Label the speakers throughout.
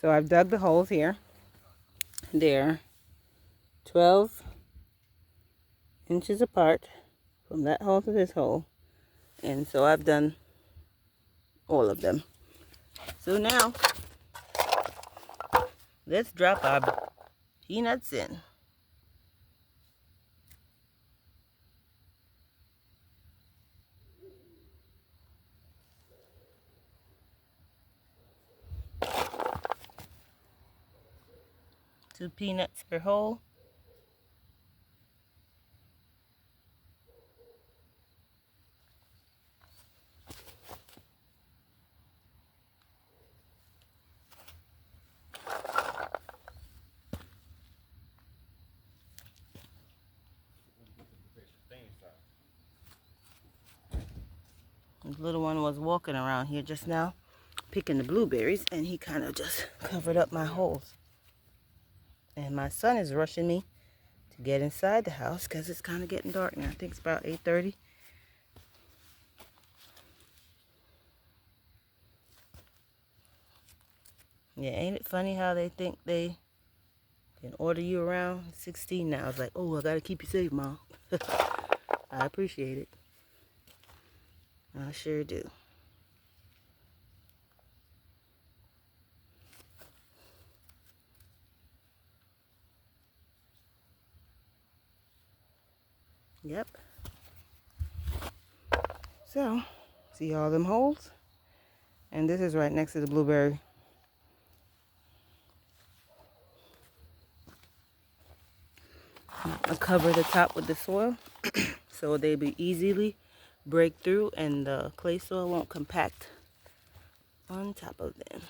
Speaker 1: So I've dug the holes here. They're 12 inches apart from that hole to this hole. And so I've done all of them. So now, let's drop our peanuts in. Two peanuts per hole. The little one was walking around here just now, picking the blueberries, and he kind of just covered up my holes. And my son is rushing me to get inside the house because it's kind of getting dark now. I think it's about 8:30. Yeah, ain't it funny how they think they can order you around? 16 now. It's like, oh, I gotta keep you safe, Mom. I appreciate it. I sure do. Yep. So, see all them holes? And this is right next to the blueberry. I'll cover the top with the soil so they be easily break through and the clay soil won't compact on top of them.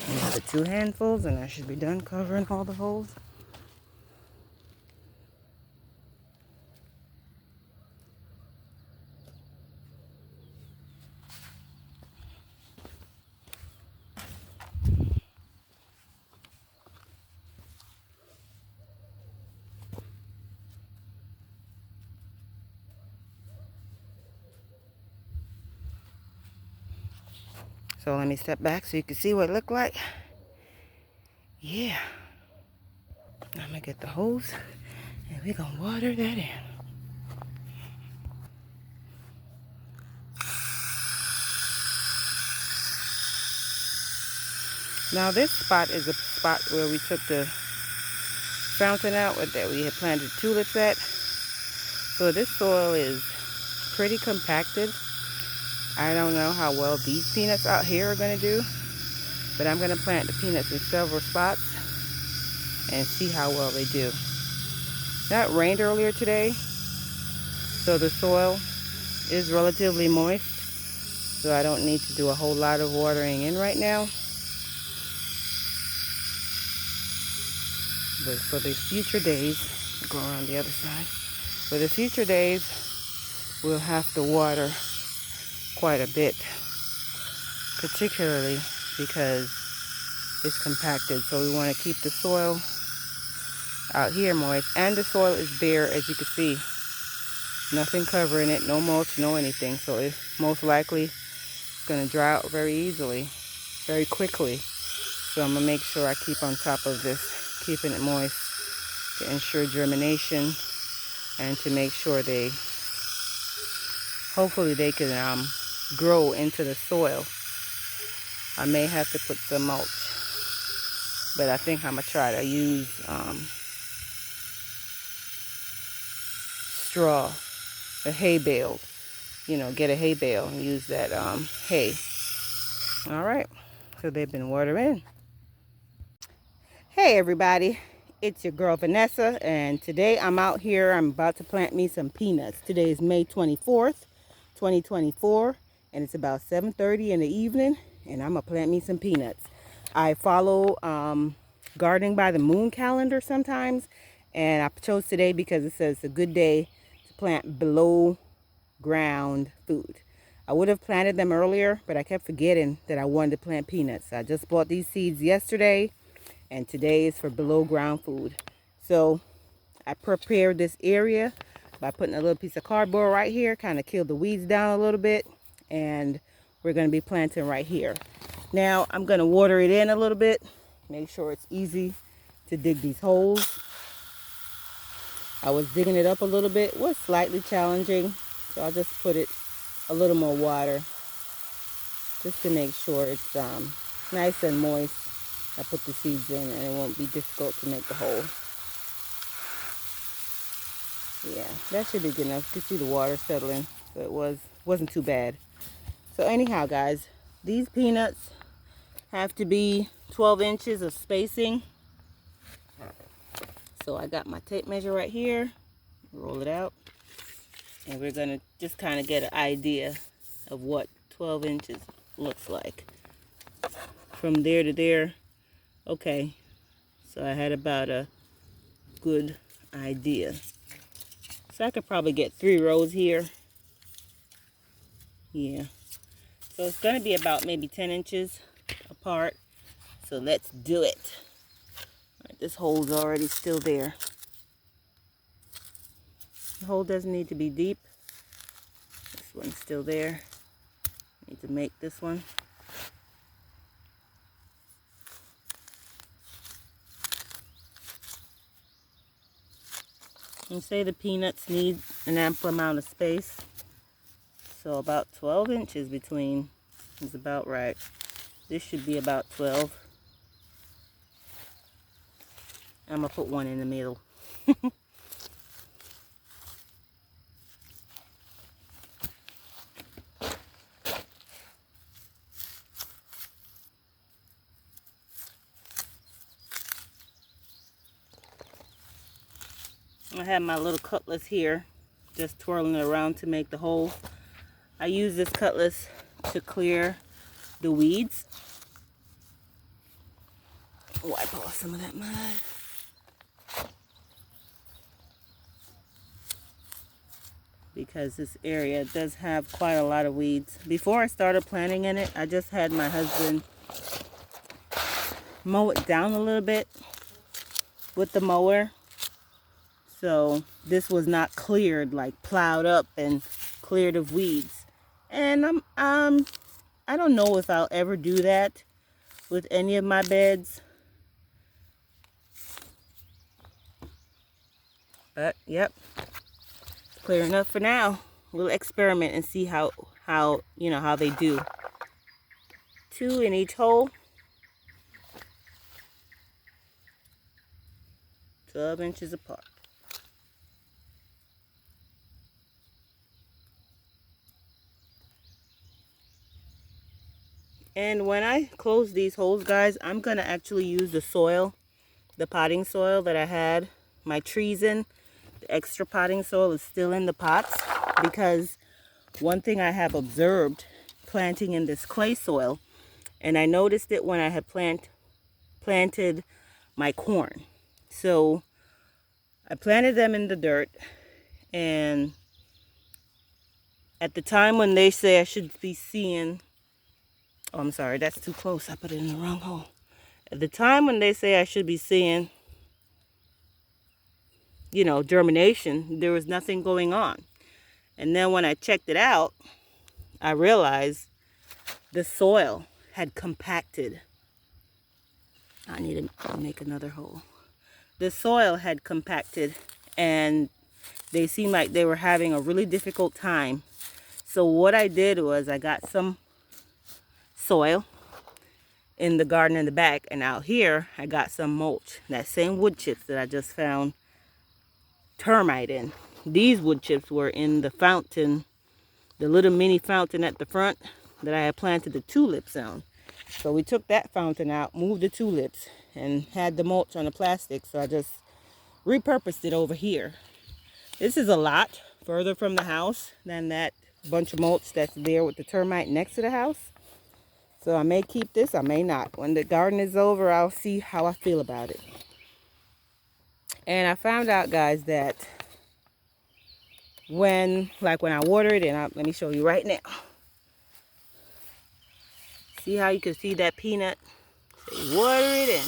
Speaker 1: Another 2 handfuls and I should be done covering all the holes. So let me step back so you can see what it looked like. Yeah. I'm gonna get the hose and we're gonna water that in. Now this spot is a spot where we took the fountain out that we had planted tulips at. So this soil is pretty compacted. I don't know how well these peanuts out here are gonna do, but I'm gonna plant the peanuts in several spots and see how well they do. Now it rained earlier today, so the soil is relatively moist, so I don't need to do a whole lot of watering in right now. But for the future days, go around the other side. For the future days, we'll have to water quite a bit, particularly because it's compacted. So we want to keep the soil out here moist, and the soil is bare, as you can see. Nothing covering it, no mulch, no anything. So it's most likely going to dry out very easily, very quickly. So I'm going to make sure I keep on top of this, keeping it moist to ensure germination and to make sure hopefully they can grow into the soil. I may have to put some mulch, but I think I'm going to try to use straw, a hay bale. You know, get a hay bale and use that hay. All right, so they've been watering. Hey everybody, it's your girl Vanessa, and today I'm out here. I'm about to plant me some peanuts. Today is May 24th, 2024, and it's about 7:30 in the evening, and I'm gonna plant me some peanuts. I follow Gardening by the Moon calendar sometimes, and I chose today because it says it's a good day to plant below ground food. I would have planted them earlier, but I kept forgetting that I wanted to plant peanuts. I just bought these seeds yesterday, and today is for below ground food. So I prepared this area by putting a little piece of cardboard right here, kind of kill the weeds down a little bit, and we're going to be planting right here. Now I'm going to water it in a little bit, make sure it's easy to dig these holes. I was digging it up a little bit. It was slightly challenging, so I'll just put it a little more water just to make sure it's nice and moist. I put the seeds in and it won't be difficult to make the hole. Yeah, that should be good enough. You can see the water settling, so it wasn't too bad. So anyhow, guys, these peanuts have to be 12 inches of spacing. So I got my tape measure right here. Roll it out, and we're gonna just kind of get an idea of what 12 inches looks like. From there to there. Okay, so I had about a good idea. So I could probably get 3 rows here. Yeah. So it's going to be about maybe 10 inches apart. So let's do it. All right, this hole's already still there. The hole doesn't need to be deep. This one's still there. Need to make this one. And say the peanuts need an ample amount of space, so about 12 inches between is about right. This should be about 12. I'm gonna put one in the middle. I have my little cutlass here, just twirling it around to make the hole. I use this cutlass to clear the weeds. Wipe off some of that mud. Because this area does have quite a lot of weeds. Before I started planting in it, I just had my husband mow it down a little bit with the mower. So this was not cleared, like plowed up and cleared of weeds. And I don't know if I'll ever do that with any of my beds. But yep, clear enough for now. We'll experiment and see how they do. 2 in each hole. 12 inches apart. And when I close these holes, guys, I'm going to actually use the soil, the potting soil that I had my trees in. The extra potting soil is still in the pots, because one thing I have observed planting in this clay soil, and I noticed it when I had planted my corn. So I planted them in the dirt, and at the time when they say I should be seeing, oh, I'm sorry, that's too close. I put it in the wrong hole. At the time when they say I should be seeing, germination, there was nothing going on. And then when I checked it out, I realized the soil had compacted. I need to make another hole. The soil had compacted, and they seemed like they were having a really difficult time. So what I did was I got some soil in the garden in the back, and out here I got some mulch, that same wood chips that I just found termite in. these wood chips were in the fountain, the little mini fountain at the front that I had planted the tulips on. So we took that fountain out, moved the tulips, and had the mulch on the plastic. So I just repurposed it over here. This is a lot further from the house than that bunch of mulch that's there with the termite next to the house. So I may keep this, I may not. When the garden is over, I'll see how I feel about it. And I found out, guys, that when I water it, and let me show you right now. See how you can see that peanut? So you water it in.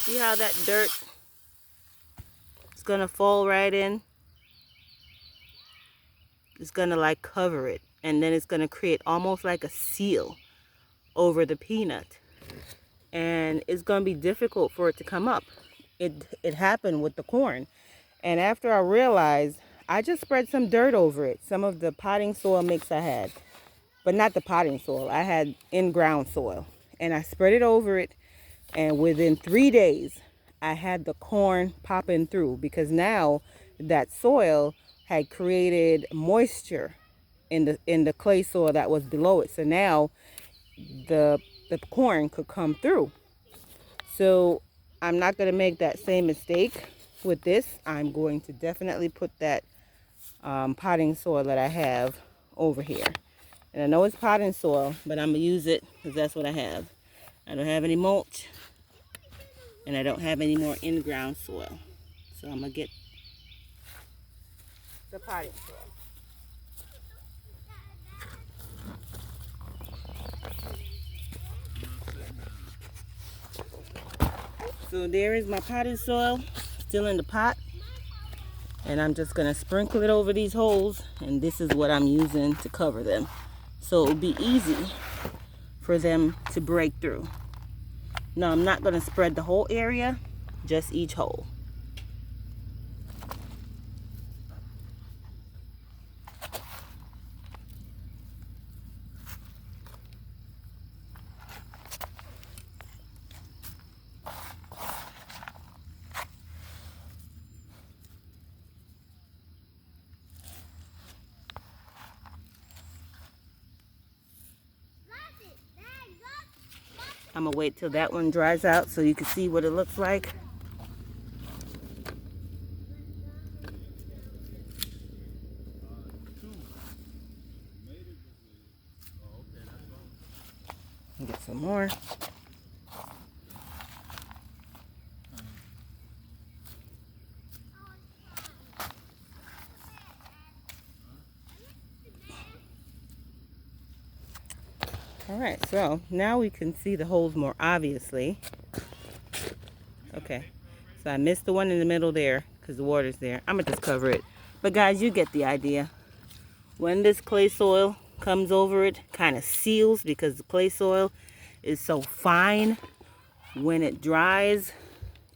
Speaker 1: See how that dirt is going to fall right in? It's going to like cover it. And then it's going to create almost like a seal over the peanut. And it's going to be difficult for it to come up. It happened with the corn. And after I realized, I just spread some dirt over it. Some of the potting soil mix I had. But not the potting soil. I had in-ground soil. And I spread it over it. And within 3 days, I had the corn popping through. Because now that soil had created moisture in the clay soil that was below it. So now the corn could come through. So I'm not going to make that same mistake with this. I'm going to definitely put that potting soil that I have over here. And I know it's potting soil, but I'm going to use it because that's what I have. I don't have any mulch, and I don't have any more in-ground soil. So I'm going to get the potting soil. So there is my potting soil, still in the pot. And I'm just going to sprinkle it over these holes. And this is what I'm using to cover them. So it'll be easy for them to break through. Now I'm not going to spread the whole area, just each hole. I'm going to wait till that one dries out so you can see what it looks like. Get some more. Alright, so now we can see the holes more obviously. Okay, so I missed the one in the middle there because the water's there. I'm going to just cover it. But guys, you get the idea. When this clay soil comes over it, kind of seals because the clay soil is so fine. When it dries,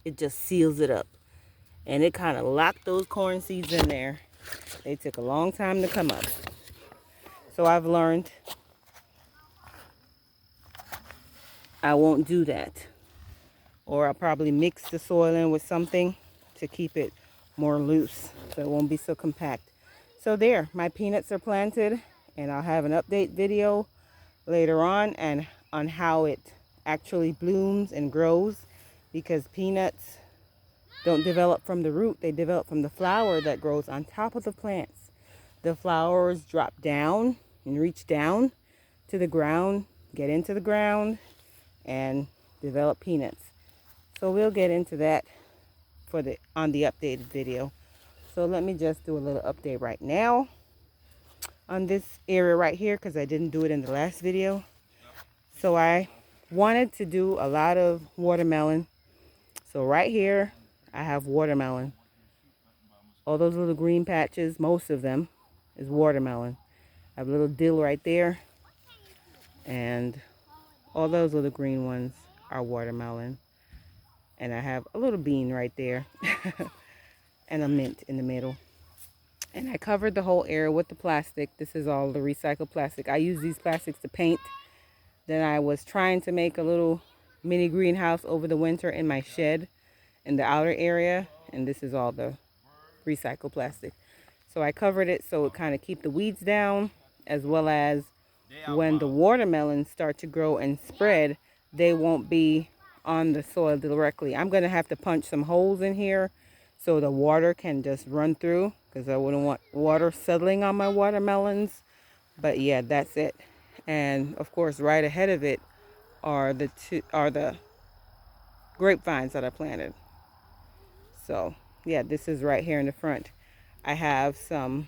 Speaker 1: it just seals it up. And it kind of locked those corn seeds in there. They took a long time to come up. So I've learned I won't do that. Or I'll probably mix the soil in with something to keep it more loose so it won't be so compact. So there, my peanuts are planted, and I'll have an update video later on and on how it actually blooms and grows, because peanuts don't develop from the root, they develop from the flower that grows on top of the plants. The flowers drop down and reach down to the ground, get into the ground, and develop peanuts. So we'll get into that on the updated video. So let me just do a little update right now on this area right here, because I didn't do it in the last video. So I wanted to do a lot of watermelon. So right here I have watermelon. All those little green patches, most of them is watermelon. I have a little dill right there, and all those little green ones are watermelon. And I have a little bean right there and a mint in the middle. And I covered the whole area with the plastic. This is all the recycled plastic. I use these plastics to paint. Then I was trying to make a little mini greenhouse over the winter in my shed in the outer area. and this is all the recycled plastic. So I covered it so it kind of keep the weeds down, as well as when the watermelons start to grow and spread, they won't be on the soil directly. I'm going to have to punch some holes in here so the water can just run through, because I wouldn't want water settling on my watermelons. But yeah, that's it. And of course, right ahead of it are the grapevines that I planted. So yeah, this is right here in the front. I have some,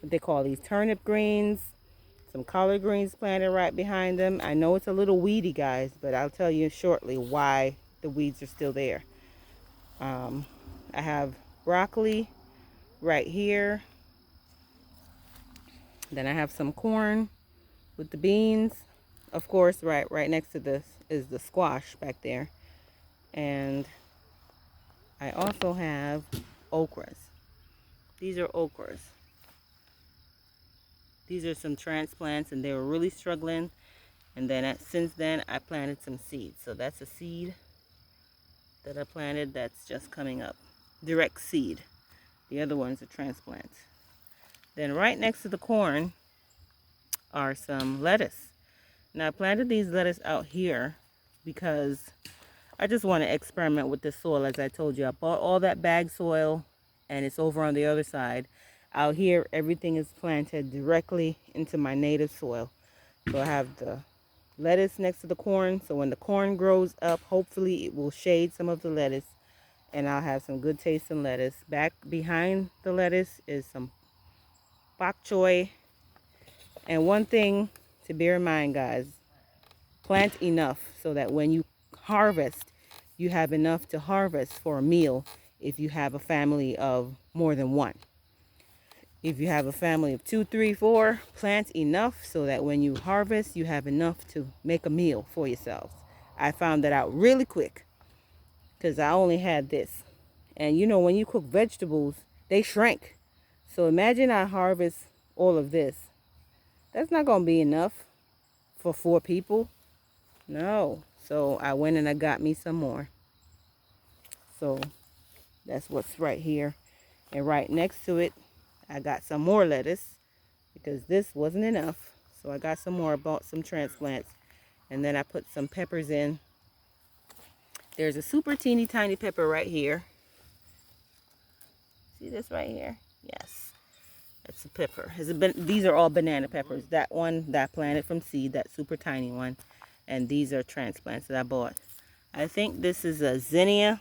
Speaker 1: what they call these turnip greens, some collard greens planted right behind them. I know it's a little weedy, guys, but I'll tell you shortly why the weeds are still there. I have broccoli right here. Then I have some corn with the beans. Of course, right next to this is the squash back there. And I also have okras. These are okras. These are some transplants, and they were really struggling. And then since then, I planted some seeds. So that's a seed that I planted that's just coming up. Direct seed. The other ones are transplants. Then right next to the corn are some lettuce. Now I planted these lettuce out here because I just want to experiment with the soil. As I told you, I bought all that bag soil and it's over on the other side. Out here, everything is planted directly into my native soil. So I have the lettuce next to the corn. So when the corn grows up, hopefully it will shade some of the lettuce and I'll have some good tasting lettuce. Back behind the lettuce is some bok choy. And one thing to bear in mind, guys, plant enough so that when you harvest, you have enough to harvest for a meal if you have a family of more than one. If you have a family of 2, 3, 4, plant enough so that when you harvest, you have enough to make a meal for yourselves. I found that out really quick because I only had this. And you know, when you cook vegetables, they shrink. So imagine I harvest all of this. That's not going to be enough for 4 people. No. So I went and I got me some more. So that's what's right here. And right next to it, I got some more lettuce because this wasn't enough. So I got some more. I bought some transplants. And then I put some peppers in. There's a super teeny tiny pepper right here. See this right here? Yes. That's a pepper. These are all banana peppers. That one that I planted from seed, that super tiny one. And these are transplants that I bought. I think this is a zinnia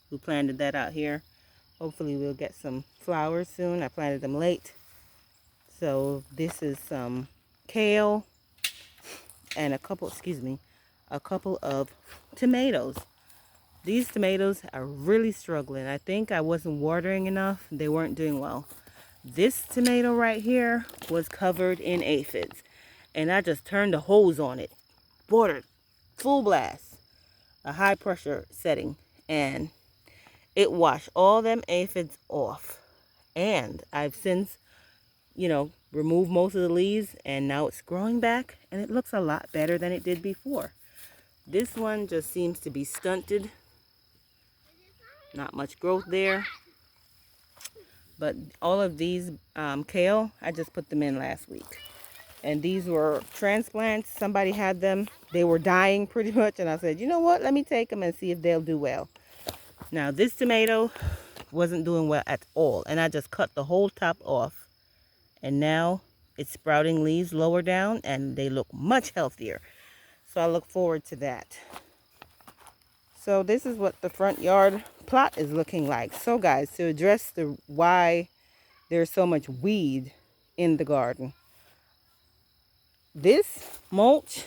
Speaker 1: who planted that out here. Hopefully we'll get some flowers soon. I planted them late. So this is some kale and a couple of tomatoes. These tomatoes are really struggling. I think I wasn't watering enough. They weren't doing well. This tomato right here was covered in aphids. And I just turned the hose on it. Watered. Full blast. A high pressure setting. And it washed all them aphids off. And I've since, removed most of the leaves. And now it's growing back. And it looks a lot better than it did before. This one just seems to be stunted. Not much growth there. But all of these kale, I just put them in last week. And these were transplants. Somebody had them. They were dying pretty much. And I said, you know what? Let me take them and see if they'll do well. Now, this tomato wasn't doing well at all. And I just cut the whole top off. And now it's sprouting leaves lower down. And they look much healthier. So I look forward to that. So this is what the front yard plot is looking like. So guys, to address why there's so much weed in the garden. This mulch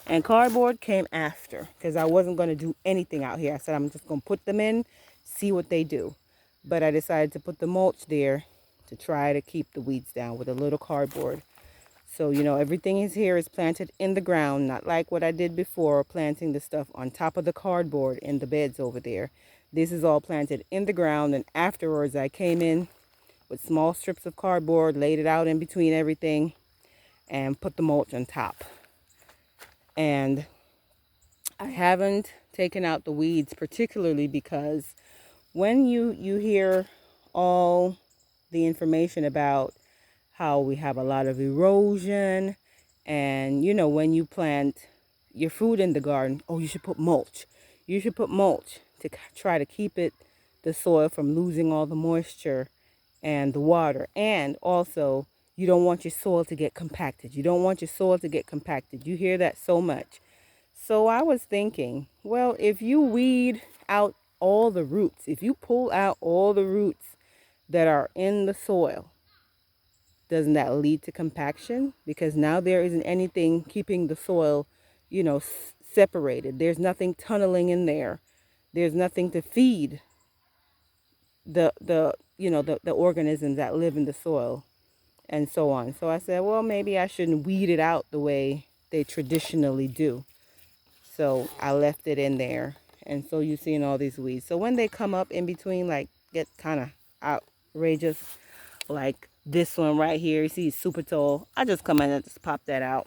Speaker 1: and cardboard came after because I wasn't going to do anything out here. I said I'm just going to put them in, see what they do. But I decided to put the mulch there to try to keep the weeds down with a little cardboard. So, everything here is planted in the ground, not like what I did before, planting the stuff on top of the cardboard in the beds over there. This is all planted in the ground, and afterwards I came in with small strips of cardboard, laid it out in between everything, and put the mulch on top. And I haven't taken out the weeds, particularly because when you hear all the information about how we have a lot of erosion, and when you plant your food in the garden, oh, you should put mulch. You should put mulch to try to keep the soil from losing all the moisture and the water. And also, you don't want your soil to get compacted. You don't want your soil to get compacted. You hear that so much. So I was thinking, well, if you weed out all the roots, if you pull out all the roots that are in the soil, doesn't that lead to compaction? Because now there isn't anything keeping the soil, separated. There's nothing tunneling in there. There's nothing to feed the organisms that live in the soil and so on. So I said, well, maybe I shouldn't weed it out the way they traditionally do. So I left it in there. And so you're seeing all these weeds. So when they come up in between, like get kind of outrageous, like this one right here, you see it's super tall, I just come in and just pop that out.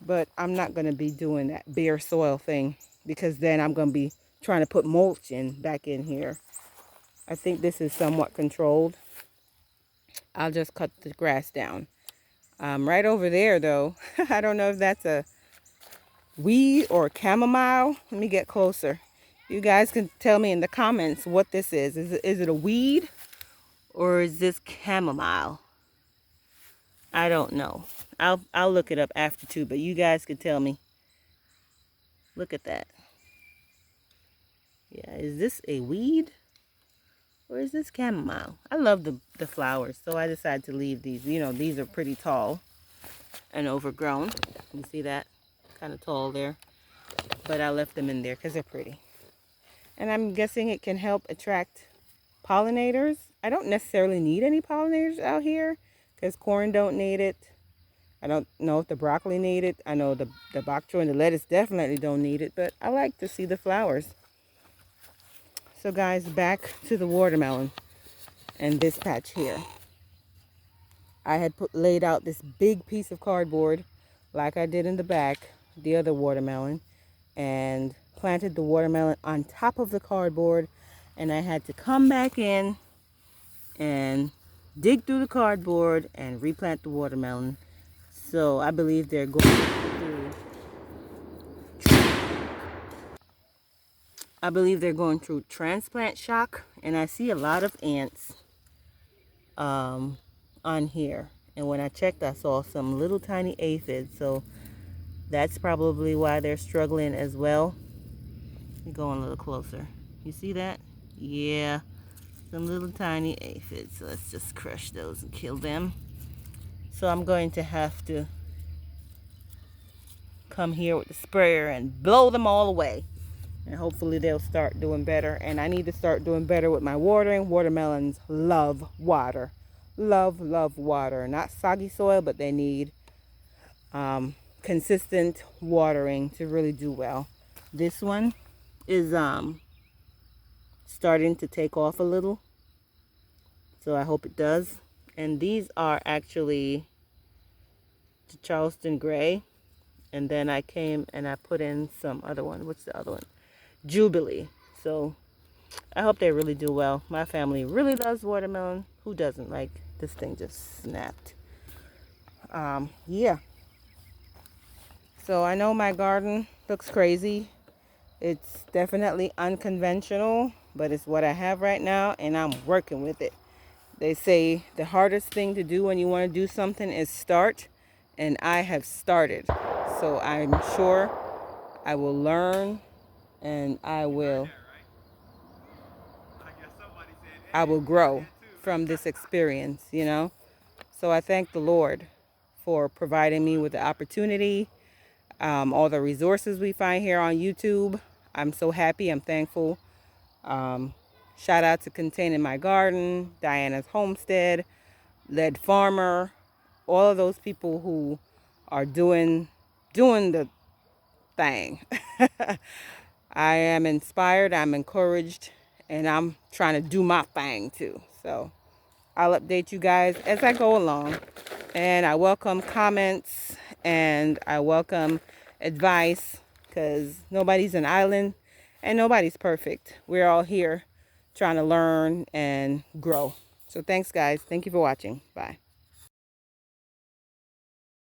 Speaker 1: But I'm not going to be doing that bare soil thing, because then I'm going to be trying to put mulch back in here. I think this is somewhat controlled. I'll just cut the grass down. Right over there though, I don't know if that's a weed or chamomile. Let me get closer. You guys can tell me in the comments what this is. Is it a weed or is this chamomile? I don't know. I'll look it up after too, but you guys can tell me. Look at that. Yeah, is this a weed or is this chamomile? I love the flowers, so I decided to leave these. These are pretty tall and overgrown. You see that? Kind of tall there. But I left them in there because they're pretty. And I'm guessing it can help attract pollinators. I don't necessarily need any pollinators out here because corn don't need it. I don't know if the broccoli need it. I know the bok choy and the lettuce definitely don't need it, but I like to see the flowers. So guys, back to the watermelon and this patch here. I had laid out this big piece of cardboard like I did in the back, the other watermelon, and planted the watermelon on top of the cardboard, and I had to come back in and dig through the cardboard and replant the watermelon. So I believe they're going through transplant shock, and I see a lot of ants on here. And when I checked, I saw some little tiny aphids, so that's probably why they're struggling as well. Let me go a little closer. You see that? Yeah, some little tiny aphids. So let's just crush those and kill them. So I'm going to have to come here with the sprayer and blow them all away. And hopefully they'll start doing better. And I need to start doing better with my watering. Watermelons love water. Love water. Not soggy soil, but they need consistent watering to really do well. This one is starting to take off a little, so I hope it does. And these are actually the Charleston Gray, and then I came and I put in some other one. What's the other one? Jubilee. So I hope they really do well. My family really loves watermelon. Who doesn't? Like, this thing just snapped. Yeah. So I know my garden looks crazy. It's definitely unconventional, but it's what I have right now, and I'm working with it. They say the hardest thing to do when you want to do something is start, and I have started. So I'm sure I will learn, and I will grow from this experience, So I thank the Lord for providing me with the opportunity, all the resources we find here on YouTube. I'm so happy. I'm thankful. Shout out to Containing My Garden, Diana's Homestead, Lead Farmer, all of those people who are doing the thing. I am inspired, I'm encouraged, and I'm trying to do my thing too. So I'll update you guys as I go along. And I welcome comments and I welcome advice, because nobody's an island and nobody's perfect. We're all here trying to learn and grow. So thanks, guys. Thank you for watching. Bye.